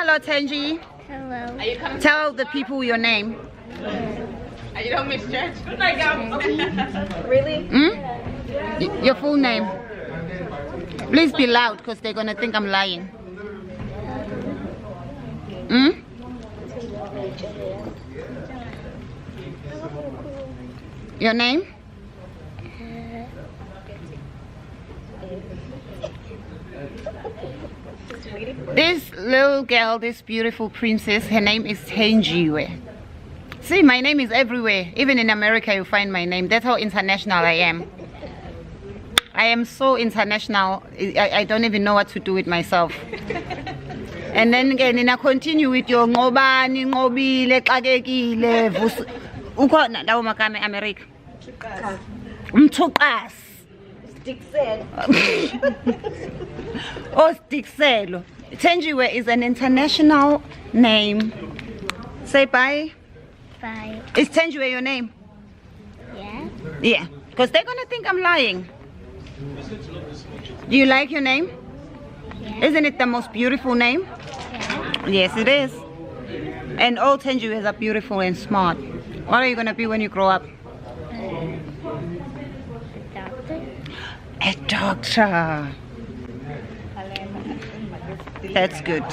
hello, Thenjiwe. Hello. Are you coming? Tell the people your name. You don't miss church? Really? Your full name. Please be loud because they're gonna think I'm lying. Your name? This little girl, this beautiful princess, her name is Thenjiwe. See, my name is everywhere. Even in America, you find my name. That's how international I am. I am so international. I don't even know what to do with myself. And then again, I continue with your ngobani, ngobile, xakekile, ukhona lawo magama eAmerica. Umthuqas. Sticksel. Oh, Stickselo. Thenjiwe is an international name. Say bye. Bye. Is Thenjiwe your name? Yeah. Yeah, because they're gonna think I'm lying. Do you like your name? Yeah. Isn't it the most beautiful name? Yeah. Yes, it is. And all Thenjiwes are beautiful and smart. What are you gonna be when you grow up? Doctor. A doctor. That's good.